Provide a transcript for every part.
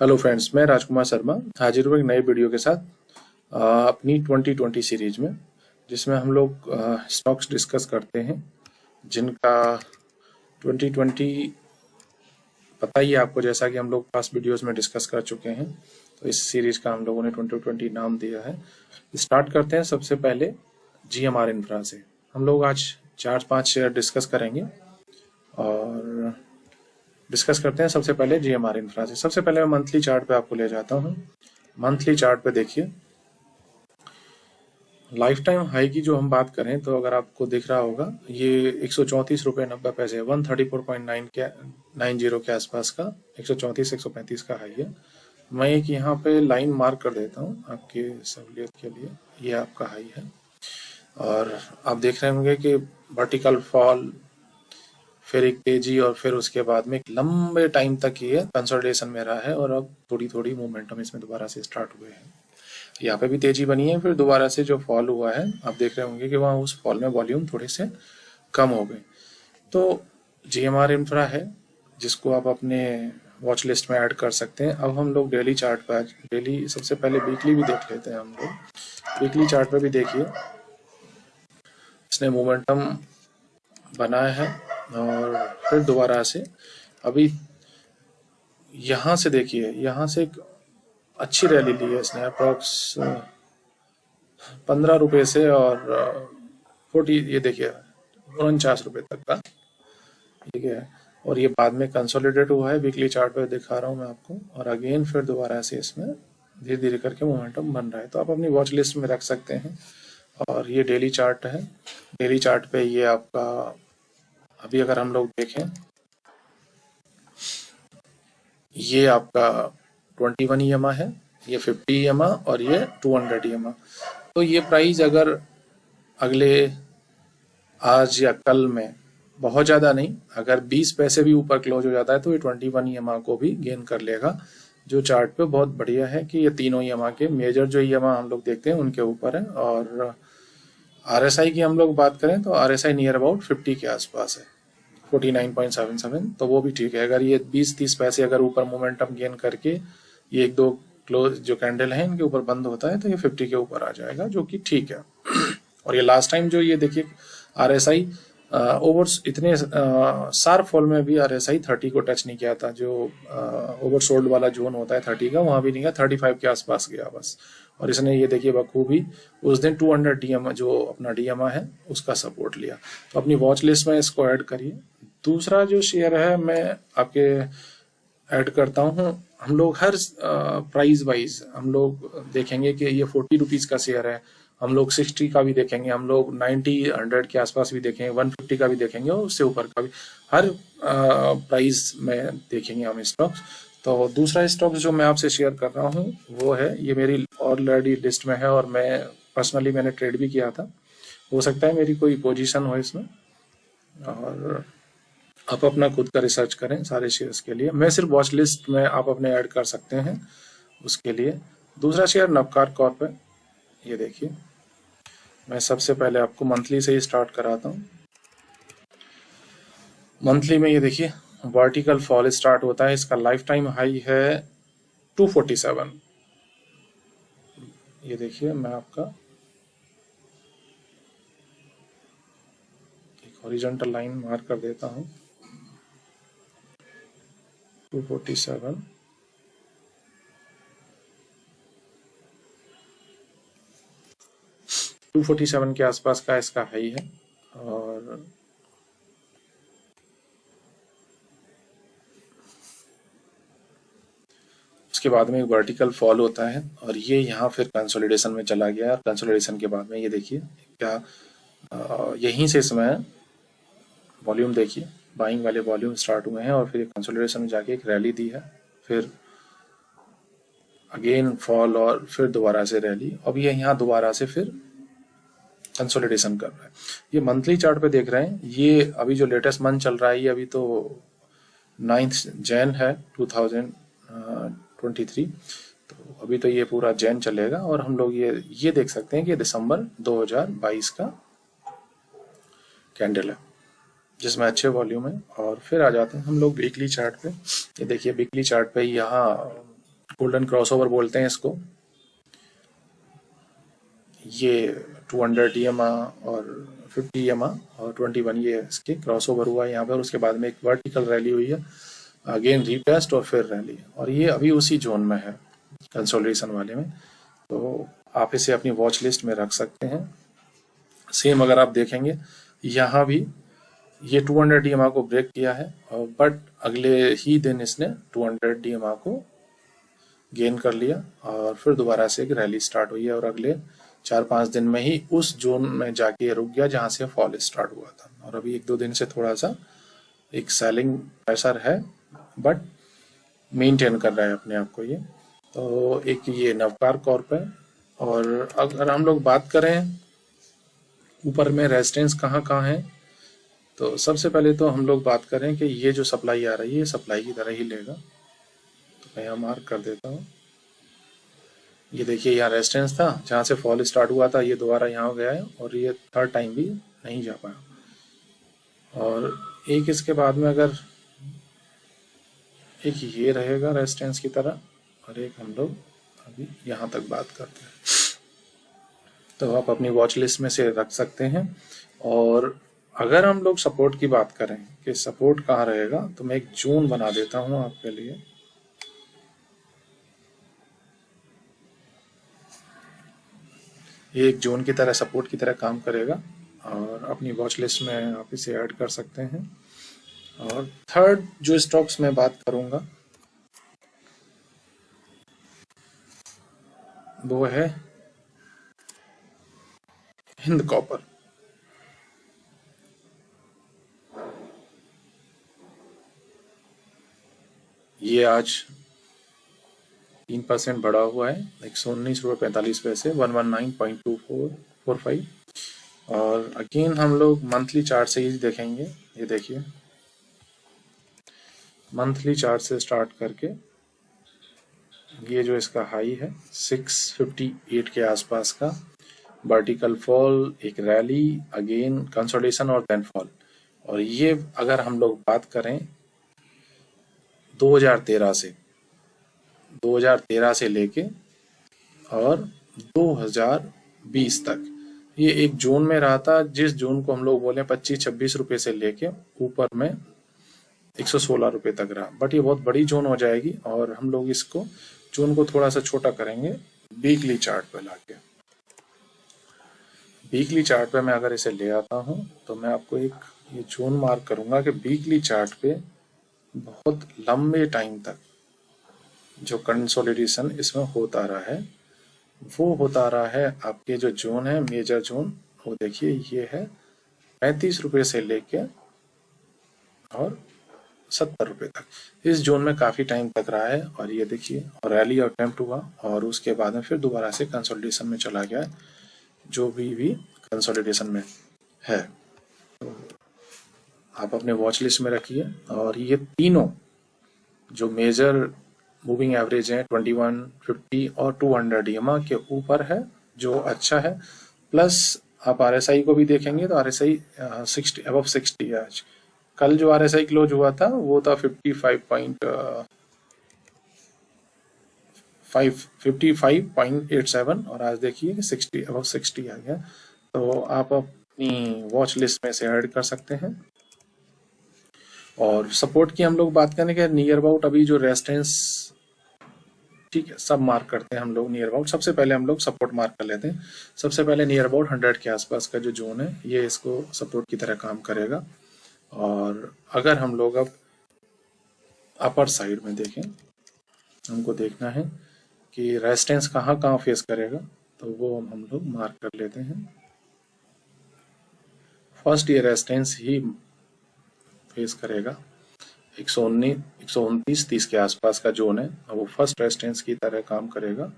Hello friends, मैं राजकुमार शर्मा हाजिर हूँ एक नए वीडियो के साथ अपनी 2020 सीरीज में, जिसमें हम लोग स्टॉक्स डिस्कस करते हैं जिनका 2020 पता ही है आपको, जैसा कि हम लोग पास्ट वीडियोस में डिस्कस कर चुके हैं। तो इस सीरीज का हम लोगों ने 2020 नाम दिया है। स्टार्ट करते हैं सबसे पहले GMR इंफ्रा से। हम लोग आज 4-5 शेयर डिस्कस करेंगे और डिस्कस करते हैं सबसे पहले GMR इंफ्रा से। सबसे पहले मैं मंथली चार्ट पे आपको ले जाता हूँ। मंथली चार्ट पे देखिए, लाइफ टाइम हाई की जो हम बात करें तो अगर आपको दिख रहा होगा, ये 134.90 रुपये 134.90 के आसपास का 134-135 का हाई है। मैं एक यहाँ पे लाइन मार्क कर देता हूँ आपके सहूलियत के लिए। ये आपका हाई है और आप देख रहे होंगे कि वर्टिकल फॉल, फिर एक तेजी और फिर उसके बाद में एक लंबे टाइम तक ये कंसोलिडेशन में रहा है और अब थोड़ी थोड़ी मोमेंटम इसमें दोबारा से स्टार्ट हुए हैं। यहाँ पे भी तेजी बनी है, फिर दोबारा से जो फॉल हुआ है आप देख रहे होंगे कि वहाँ उस फॉल में वॉल्यूम थोड़े से कम हो गए। तो GMR इंफ्रा है जिसको आप अपने वॉच लिस्ट में ऐड कर सकते हैं। अब हम लोग डेली चार्ट पर, डेली सबसे पहले वीकली भी देख लेते हैं। हम लोग वीकली चार्ट पर भी देखिए, इसने मोमेंटम बनाया है और फिर दोबारा से अभी यहाँ से देखिए, यहाँ से एक अच्छी रैली ली है इसने अप्रॉक्स 15 रुपये से और 40, ये देखिए 49 रुपये तक का, ठीक है। और ये बाद में कंसोलिडेट हुआ है, वीकली चार्ट पे दिखा रहा हूँ मैं आपको। और अगेन फिर दोबारा से इसमें धीरे धीरे करके मोमेंटम बन रहा है, तो आप अपनी वॉच लिस्ट में रख सकते हैं। और ये डेली चार्ट है। डेली चार्ट पे ये आपका, अभी अगर हम लोग देखें, ये आपका 21 EMA है, ये 50 EMA और ये 200 EMA। तो ये प्राइस अगर अगले आज या कल में बहुत ज़्यादा नहीं, अगर 20 पैसे भी ऊपर क्लोज हो जाता है तो ये 21 EMA को भी गेन कर लेगा, जो चार्ट पे बहुत बढ़िया है कि ये तीनों EMA के मेजर जो EMA हम लोग देखते हैं उनके ऊपर है। और RSI की हम लोग बात करें तो RSI नियर अबाउट 50 के आसपास है, 49.77, तो वो भी ठीक है। अगर ये 20-30 पैसे अगर ऊपर मोमेंटम गेन करके ये एक दो क्लोज जो कैंडल है इनके ऊपर बंद होता है तो ये 50 के ऊपर आ जाएगा, जो कि ठीक है। और ये लास्ट टाइम जो ये देखिए RSI ओवर इतने शार्प फॉल में भी RSI 30 को टच नहीं किया था। जो ओवरसोल्ड वाला जोन होता है 30 का, वहां भी नहीं गया, 35 के आसपास गया बस। और इसने ये देखिए बखूबी उस दिन 200 DMA जो अपना DMA है उसका सपोर्ट लिया। तो अपनी वॉच लिस्ट में इसको ऐड करिए। दूसरा जो शेयर है मैं आपके ऐड करता हूँ, हम लोग हर प्राइस वाइज हम लोग देखेंगे कि ये 40 रुपीज़ का शेयर है, हम लोग 60 का भी देखेंगे, हम लोग 90, 100 के आसपास भी देखेंगे, 150 का भी देखेंगे और उससे ऊपर का भी, हर प्राइस में देखेंगे हम स्टॉक्स। तो दूसरा स्टॉक जो मैं आपसे शेयर कर रहा हूँ वो है, ये मेरी ऑलरेडी लिस्ट में है और मैं पर्सनली मैंने ट्रेड भी किया था। हो सकता है मेरी कोई पोजीशन हो इसमें, और आप अपना खुद का रिसर्च करें सारे शेयर्स के लिए। मैं सिर्फ वॉच लिस्ट में आप अपने ऐड कर सकते हैं उसके लिए। दूसरा शेयर नवकार कॉर्प है। ये देखिए, मैं सबसे पहले आपको मंथली से ही स्टार्ट कराता हूँ। मंथली में ये देखिए वर्टिकल फॉल स्टार्ट होता है, इसका लाइफ टाइम हाई है 247। ये देखिए, मैं आपका एक हॉरिजॉन्टल लाइन मार्क कर देता हूँ, 247। के आसपास का इसका हाई है। और उसके बाद में एक वर्टिकल फॉल होता है और ये यहाँ फिर कंसोलिडेशन में चला गया। और कंसोलिडेशन के बाद में ये देखिए क्या, यहीं से इसमें वॉल्यूम देखिए, बाइंग वाले वॉल्यूम स्टार्ट हुए हैं और फिर कंसोलिडेशन में जाके एक रैली दी है, फिर अगेन फॉल और फिर दोबारा से रैली। अब ये यहाँ दोबारा से फिर कंसोलिडेशन कर रहा है। ये मंथली चार्ट पे देख रहे हैं, ये अभी जो लेटेस्ट मंथ चल रहा है ये अभी तो 9 जैन है 2023, तो अभी तो ये पूरा जैन चलेगा। और हम लोग ये देख सकते हैं कि दिसंबर 2022 का कैंडल है जिसमें अच्छे वॉल्यूम है। और फिर आ जाते हैं हम लोग वीकली चार्ट पे। ये देखिए वीकली चार्ट पे यहाँ गोल्डन क्रॉसओवर बोलते हैं इसको। ये 200 EMA और 50 EMA और 21 ये इसके क्रॉसओवर हुआ है यहाँ पर। उसके बाद में एक वर्टिकल रैली हुई है, अगेन रीटेस्ट और फिर रैली, और ये अभी उसी जोन में है कंसोलिडेशन वाले में। तो आप इसे अपनी वॉच लिस्ट में रख सकते हैं। सेम अगर आप देखेंगे यहाँ भी ये 200 EMA को ब्रेक किया है, बट अगले ही दिन इसने 200 EMA को गेन कर लिया और फिर दोबारा से एक रैली स्टार्ट हुई है, और अगले 4-5 दिन में ही उस जोन में जाके रुक गया जहां से फॉल स्टार्ट हुआ था। और अभी 1-2 दिन से थोड़ा सा एक सेलिंग प्रेशर है, बट मेंटेन कर रहा है अपने आप को ये। तो एक ये नवकार कॉर्प है। और अगर हम लोग बात करें ऊपर में रेजिस्टेंस कहाँ कहाँ है, तो सबसे पहले तो हम लोग बात करें कि ये जो सप्लाई आ रही है ये सप्लाई की तरह ही लेगा। तो मैं यहाँ मार्क कर देता हूँ। ये देखिए यहाँ रेजिस्टेंस था जहाँ से फॉल स्टार्ट हुआ था, ये दोबारा यहाँ गया है और ये थर्ड टाइम भी नहीं जा पाया। और एक इसके बाद में अगर एक ये रहेगा रेजिस्टेंस की तरह, और एक हम लोग अभी यहाँ तक बात करते हैं। तो आप अपनी वॉच लिस्ट में से रख सकते हैं। और अगर हम लोग सपोर्ट की बात करें कि सपोर्ट कहाँ रहेगा, तो मैं एक जोन बना देता हूँ आपके लिए। ये एक जोन की तरह सपोर्ट की तरह काम करेगा, और अपनी वॉच लिस्ट में आप इसे ऐड कर सकते हैं। और थर्ड जो स्टॉक्स मैं बात करूंगा वो है हिंद कॉपर। ये आज 3% बढ़ा हुआ है, 119.45 रुपये, 119.2445। और अगेन हम लोग मंथली चार्ट से ही देखेंगे। ये देखिए मंथली चार्ट से स्टार्ट करके ये जो इसका हाई है 658 के आसपास का, वर्टिकल फॉल, एक रैली, अगेन कंसोलिडेशन और देन फॉल। और ये अगर हम लोग बात करें 2013 से लेके और 2020 तक ये एक जोन में रहा था, जिस जोन को हम लोग बोले 25-26 रुपए से लेके ऊपर में 116 रुपए तक रहा। बट ये बहुत बड़ी जोन हो जाएगी, और हम लोग इसको जोन को थोड़ा सा छोटा करेंगे वीकली चार्ट पे लाके। वीकली चार्ट पे मैं अगर इसे ले आता हूं तो मैं आपको एक ये जोन मार्क करूंगा कि वीकली चार्ट पे बहुत लंबे टाइम तक जो कंसोलिडेशन इसमें होता रहा है, वो होता रहा है आपके जो जोन है मेजर जोन, वो देखिए ये है 35 रुपए से लेके और 70 रुपए तक। इस जोन में काफी टाइम तक रहा है, और ये देखिए और रैली अटेम्प्ट हुआ, और उसके बाद में फिर दोबारा से कंसोलिडेशन में चला गया, जो भी कंसोलिडेशन में है। तो आप अपने वॉच लिस्ट में रखिए। और ये तीनों जो मेजर मूविंग एवरेज है 21, 50 और 200 EMA के ऊपर है, जो अच्छा है। प्लस आप RSI को भी देखेंगे तो RSI 60 अबव 60 है। आज कल जो RSI क्लोज हुआ था वो था 55.87, और आज देखिए 60 अबव 60 आ गया। तो आप अपनी वॉच लिस्ट में से ऐड कर सकते हैं। और सपोर्ट की हम लोग बात करें कि नियर अबाउट अभी जो रेजिस्टेंस, ठीक है, सब मार्क करते हैं हम लोग नियर अबाउट। सबसे पहले हम लोग सपोर्ट मार्क कर लेते हैं। सबसे पहले नियर अबाउट 100 के आसपास का जो जोन है ये इसको सपोर्ट की तरह काम करेगा। और अगर हम लोग अब अपर साइड में देखें, हमको देखना है कि रेजिस्टेंस कहाँ कहाँ फेस करेगा, तो वो हम लोग मार्क कर लेते हैं। फर्स्ट ये रेजिस्टेंस ही फेस करेगा 129-129-30 के आसपास का जोन है, वो फर्स्ट रेजिस्टेंस की तरह काम करेगा।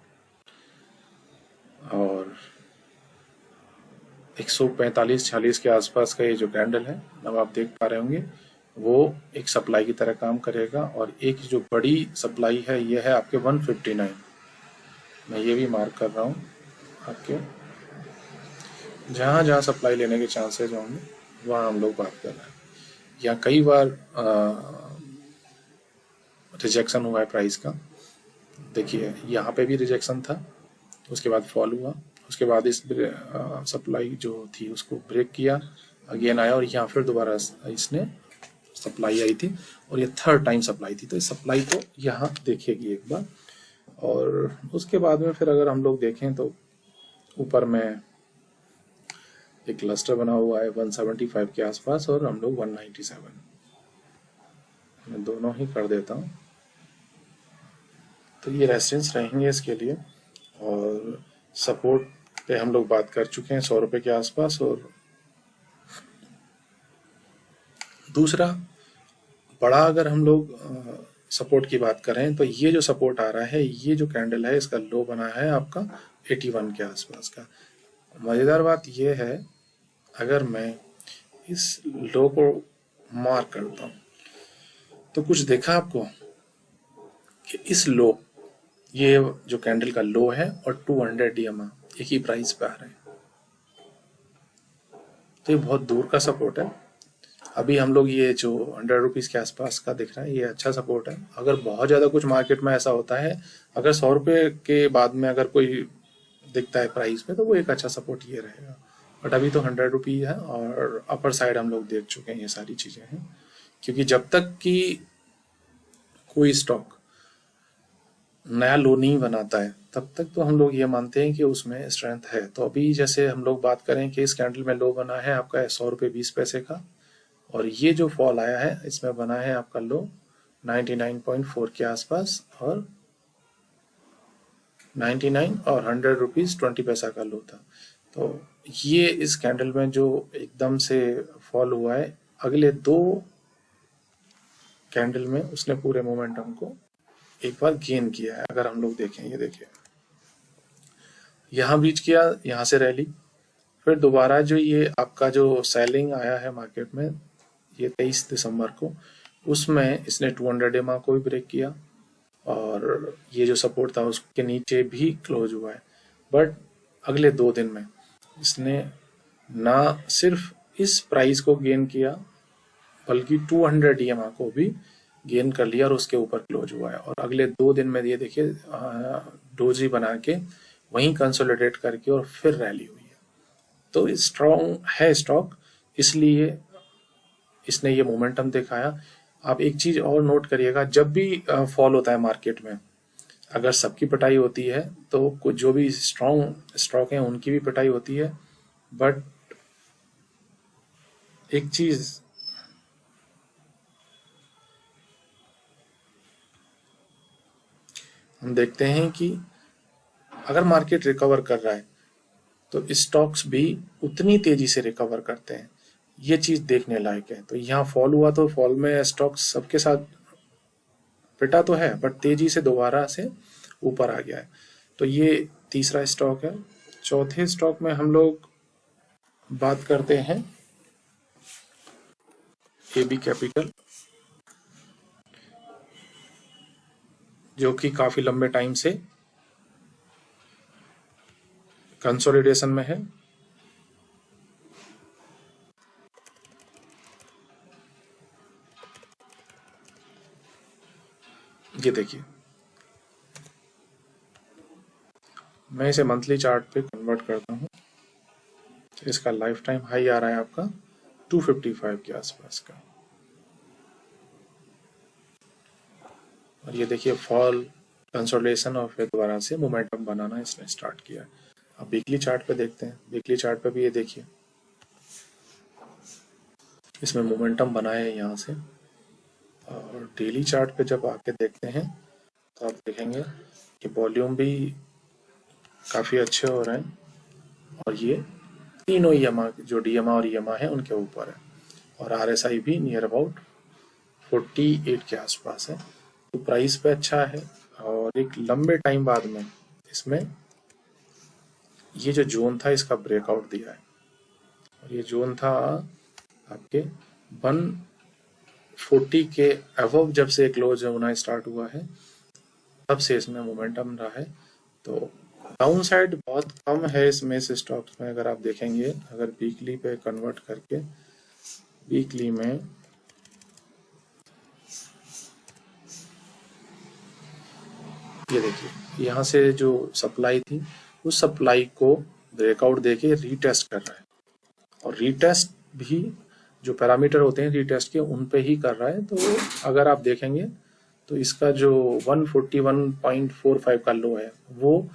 और 145-46 के आसपास का ये जो कैंडल है, अब आप देख पा रहे होंगे, वो एक सप्लाई की तरह काम करेगा। और एक जो बड़ी सप्लाई है ये है आपके 159, मैं ये भी मार्क कर रहा हूँ। आपके जहाँ जहाँ सप्लाई लेने के चांसेस होंगे वहाँ हम लोग बात कर रहे हैं। या कई बार रिजेक्शन हुआ है प्राइस का, देखिए यहाँ पे भी रिजेक्शन था, उसके बाद फॉल हुआ, उसके बाद इस सप्लाई जो थी उसको ब्रेक किया, अगेन आया और यहाँ फिर दोबारा इसने सप्लाई आई थी और ये थर्ड टाइम सप्लाई थी। तो इस सप्लाई को यहाँ देखेगी एक बार, और उसके बाद में फिर अगर हम लोग देखें तो ऊपर में एक क्लस्टर बना हुआ है 175 के आसपास और हम लोग 197, मैं दोनों ही कर देता हूँ। तो ये रेजिस्टेंस रहेंगे इसके लिए, और सपोर्ट पे हम लोग बात कर चुके हैं 100 रुपये के आसपास। और दूसरा बड़ा अगर हम लोग सपोर्ट की बात करें तो ये जो सपोर्ट आ रहा है, ये जो कैंडल है इसका लो बना है आपका 81 के आसपास का। मज़ेदार बात ये है, अगर मैं इस लो को मार्क करता हूँ तो कुछ देखा आपको कि इस लो, ये जो कैंडल का लो है और 200 DMA एक ही प्राइस पे आ रहे हैं, तो ये बहुत दूर का सपोर्ट है। अभी हम लोग ये जो 100 रुपीज़ के आसपास का दिख रहा है, ये अच्छा सपोर्ट है। अगर बहुत ज़्यादा कुछ मार्केट में ऐसा होता है, अगर 100 रुपये के बाद में अगर कोई दिखता है प्राइस में, तो वो एक अच्छा सपोर्ट ये रहेगा। बट अभी तो 100 रुपीज़ है और अपर साइड हम लोग देख चुके हैं, ये सारी चीज़ें हैं। क्योंकि जब तक कि कोई स्टॉक नया लो नहीं बनाता है तब तक तो हम लोग ये मानते हैं कि उसमें स्ट्रेंथ है। तो अभी जैसे हम लोग बात करें कि इस कैंडल में लो बना है आपका 100 रुपये 20 पैसे का, और ये जो फॉल आया है इसमें बना है आपका लो 99.4 के आसपास, और 99 और 100 रुपीज़ 20 पैसा का लो था। तो ये इस कैंडल में जो एकदम से फॉल हुआ है, अगले दो कैंडल में उसने पूरे मोमेंटम को एक बार गेन किया है। अगर हम लोग देखें, ये देखिए यहाँ ब्रीच किया, यहाँ से रैली, फिर दोबारा जो ये आपका जो सेलिंग आया है मार्केट में ये 23 दिसंबर को, उसमें इसने 200 DMA को भी ब्रेक किया और ये जो सपोर्ट था उसके नीचे भी क्लोज हुआ है। बट अगले 2 दिन में इसने ना सिर्फ इस प्राइस को गेन किया बल्कि 200 DMA को भी गेन कर लिया और उसके ऊपर क्लोज हुआ है। और अगले 2 दिन में ये देखिए डोजी बना के वहीं कंसोलिडेट करके और फिर रैली हुई है। तो स्ट्रॉन्ग है स्टॉक, इसलिए इसने ये मोमेंटम दिखाया। आप एक चीज और नोट करिएगा, जब भी फॉल होता है मार्केट में, अगर सबकी पिटाई होती है तो कुछ जो भी स्ट्रॉन्ग स्टॉक हैं उनकी भी पिटाई होती है। बट एक चीज हम देखते हैं कि अगर मार्केट रिकवर कर रहा है तो स्टॉक्स भी उतनी तेजी से रिकवर करते हैं, ये चीज देखने लायक है। तो यहाँ फॉल हुआ तो फॉल में स्टॉक्स सबके साथ पिटा तो है बट तेजी से दोबारा से ऊपर आ गया है। तो ये तीसरा स्टॉक है। चौथे स्टॉक में हम लोग बात करते हैं AB कैपिटल, जो कि काफी लंबे टाइम से कंसोलिडेशन में है। ये देखिए, मैं इसे मंथली चार्ट पे कन्वर्ट करता हूँ, इसका लाइफ टाइम हाई आ रहा है आपका 255 के आसपास का, और ये देखिए फॉल, कंसोलिडेशन और फिर दोबारा से मोमेंटम बनाना इसने स्टार्ट किया। अब वीकली चार्ट पे देखते हैं। वीकली चार्ट पे भी ये देखिए, इसमें मोमेंटम बना है यहाँ से। और डेली चार्ट पे जब आके देखते हैं तो आप देखेंगे कि वॉल्यूम भी काफ़ी अच्छे हो रहे हैं, और ये तीनों EMA जो DMA और EMA है उनके ऊपर है, और RSI भी नियर अबाउट 48 के आसपास है। तो प्राइस पे अच्छा है, और एक लंबे टाइम बाद में इसमें ये जो जोन था इसका ब्रेकआउट दिया है, और ये जोन था आपके 140 के अबव। जब से क्लोज होना स्टार्ट हुआ है तब से इसमें मोमेंटम रहा है। तो डाउन साइड बहुत कम है इसमें से स्टॉक्स में। अगर आप देखेंगे, अगर वीकली पे कन्वर्ट करके, वीकली में ये देखिए यहाँ से जो सप्लाई थी उस सप्लाई को ब्रेकआउट देके रीटेस्ट कर रहा है, और रीटेस्ट भी जो पैरामीटर होते हैं रीटेस्ट के उन पे ही कर रहा है। तो अगर आप देखेंगे तो इसका जो 141.45 का लो है वो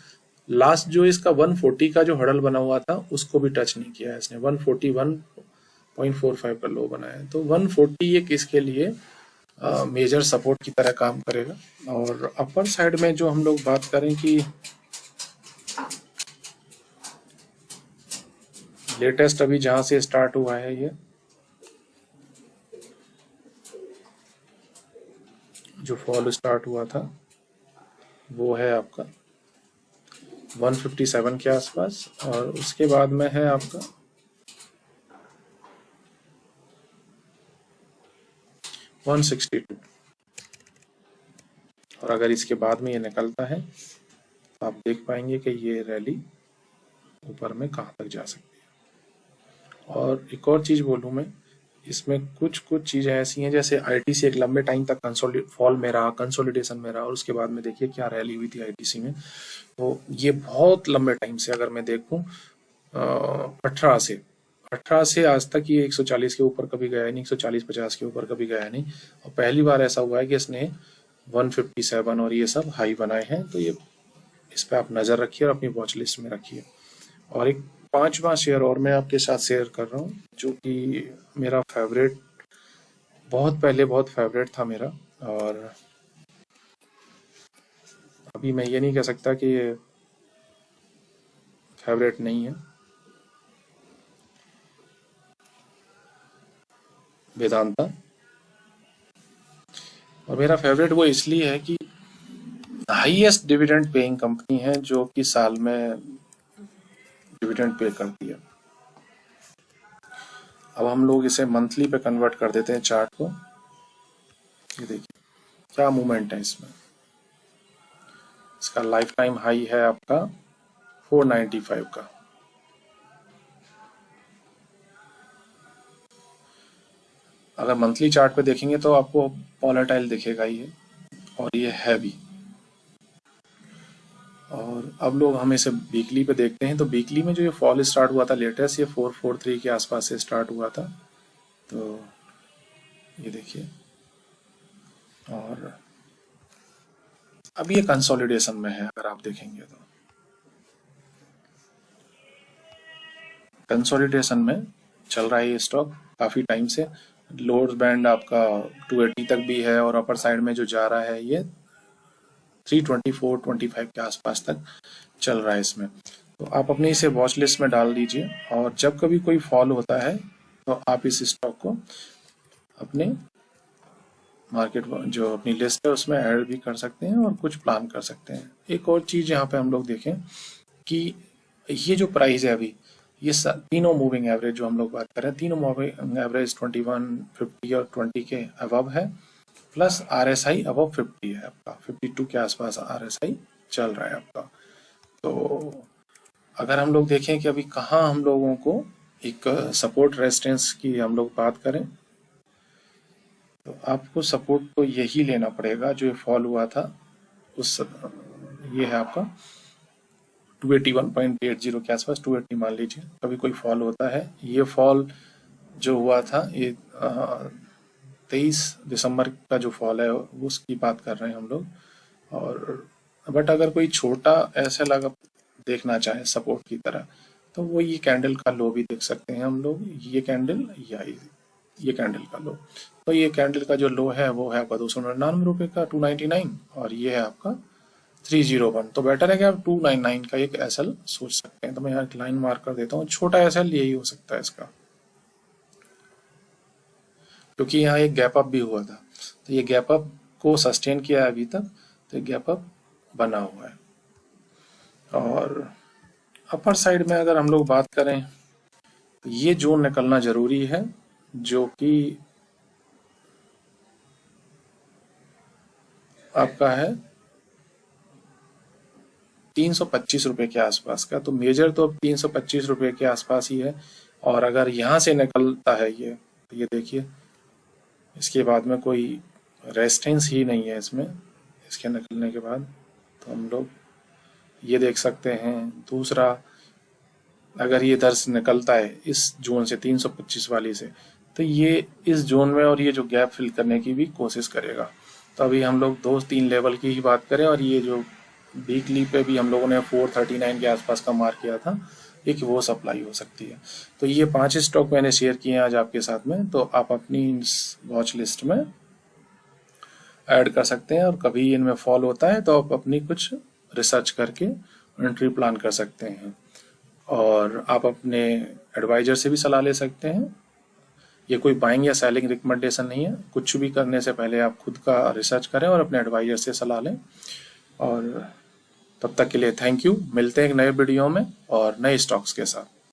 लास्ट जो इसका 140 का जो हडल बना हुआ था उसको भी टच नहीं किया है इसने, 141.45 का लो बनाया है। तो 140 एक इसके लिए मेजर सपोर्ट की तरह काम करेगा। और अपर साइड में जो हम लोग बात करें कि लेटेस्ट अभी जहां से स्टार्ट हुआ है ये जो फॉल स्टार्ट हुआ था वो है आपका 157 के आसपास, और उसके बाद में है आपका 162। और अगर इसके बाद में ये निकलता है तो आप देख पाएंगे कि ये रैली ऊपर में कहाँ तक जा सकती है। और एक और चीज़ बोलूँ मैं, इसमें कुछ चीज़ें ऐसी हैं जैसे आईटीसी एक लंबे टाइम तक फॉल में रहा, कंसोलिडेशन में रहा, और उसके बाद में देखिए क्या रैली हुई थी आईटीसी में। तो ये बहुत लंबे टाइम से अगर मैं देखूं 18 से आज तक ये 140 के ऊपर कभी गया नहीं, 140-50 के ऊपर कभी गया नहीं। और पहली बार ऐसा हुआ है कि इसने 157 और ये सब हाई बनाए हैं। तो ये इस पे आप नज़र रखिए और अपनी वॉच लिस्ट में रखिए। और एक 5वां शेयर और मैं आपके साथ शेयर कर रहा हूँ जो कि मेरा फेवरेट, बहुत पहले बहुत फेवरेट था मेरा, और अभी मैं ये नहीं कह सकता कि ये फेवरेट नहीं है। वेदांता। और मेरा फेवरेट वो इसलिए है कि हाईएस्ट डिविडेंड पेइंग कंपनी है जो कि साल में डिविडेंड पे करती है। अब हम लोग इसे मंथली पे कन्वर्ट कर देते हैं चार्ट को। ये देखिए क्या मूवमेंट है इसमें। इसका लाइफ टाइम हाई है आपका 495 का। अगर मंथली चार्ट पे देखेंगे तो आपको वॉलेटाइल दिखेगा ये, और ये है भी। और अब लोग हम इसे वीकली पे देखते हैं तो वीकली में जो ये फॉल स्टार्ट हुआ था लेटेस्ट, ये 443 के आसपास से स्टार्ट हुआ था। तो ये देखिए, और अब ये कंसोलिडेशन में है। अगर आप देखेंगे तो कंसोलिडेशन में चल रहा है ये स्टॉक काफ़ी टाइम से। लोअर बैंड आपका 280 तक भी है, और अपर साइड में जो जा रहा है ये 324-25 के आसपास तक चल रहा है इसमें। तो आप अपने इसे वॉच लिस्ट में डाल दीजिए, और जब कभी कोई फॉल होता है तो आप इस स्टॉक को अपने मार्केट जो अपनी लिस्ट है उसमें ऐड भी कर सकते हैं और कुछ प्लान कर सकते हैं। एक और चीज़ यहाँ पे हम लोग देखें कि ये जो प्राइस है अभी, ये तीनों मूविंग एवरेज जो हम लोग बात कर रहे हैं, तीनों मूविंग एवरेज 21, 50 और 20 के अबव है, प्लस RSI अबव 50 है आपका, 52 के आसपास RSI चल रहा है आपका। तो अगर हम लोग देखें कि अभी कहाँ हम लोगों को एक सपोर्ट रेजिस्टेंस की हम लोग बात करें, तो आपको सपोर्ट तो यही लेना पड़ेगा जो फॉल हुआ था उस, ये है आपका 281.80 के आसपास, 280 मान लीजिए। कभी कोई फॉल होता है, ये फॉल जो हुआ था ये 23 दिसंबर का जो फॉल है उसकी बात कर रहे हैं हम लोग। और बट अगर कोई छोटा ऐसा लगा देखना चाहे सपोर्ट की तरह, तो वो ये कैंडल का लो भी देख सकते हैं हम लोग, ये कैंडल या ये कैंडल का लो। तो ये कैंडल का जो लो है वो है आपका 299 रुपये का, 299, और ये है आपका 301। तो बेटर है कि आप 299 का एक एसएल सोच सकते हैं। तो मैं यहाँ लाइन मार्क कर देता हूँ, छोटा एसएल यही हो सकता है इसका, क्योंकि यहाँ एक गैप अप भी हुआ था। तो ये गैप अप को सस्टेन किया है अभी तक, तो ये गैप अप बना हुआ है। और अपर साइड में अगर हम लोग बात करें तो ये जोन निकलना जरूरी है, जो कि आपका है 325 रुपये के आसपास का। तो मेजर तो अब 325 रुपये के आसपास ही है। और अगर यहाँ से निकलता है ये, तो ये देखिए इसके बाद में कोई रेजिस्टेंस ही नहीं है इसमें, इसके निकलने के बाद तो हम लोग ये देख सकते हैं। दूसरा, अगर ये इधर से निकलता है इस जोन से 325 वाली से, तो ये इस जोन में और ये जो गैप फिल करने की भी कोशिश करेगा। तो अभी हम लोग 2-3 लेवल की ही बात करें, और ये जो वीकली पे भी हम लोगों ने 439 के आसपास का मार्क किया था, एक वो सप्लाई हो सकती है। तो ये 5 स्टॉक मैंने शेयर किए हैं आज आपके साथ में, तो आप अपनी वॉच लिस्ट में ऐड कर सकते हैं, और कभी इनमें फॉल होता है तो आप अपनी कुछ रिसर्च करके एंट्री प्लान कर सकते हैं। और आप अपने एडवाइजर से भी सलाह ले सकते हैं। ये कोई बाइंग या सेलिंग रिकमेंडेशन नहीं है। कुछ भी करने से पहले आप खुद का रिसर्च करें और अपने एडवाइजर से सलाह लें। और तब तक के लिए थैंक यू। मिलते हैं एक नए वीडियो में और नए स्टॉक्स के साथ।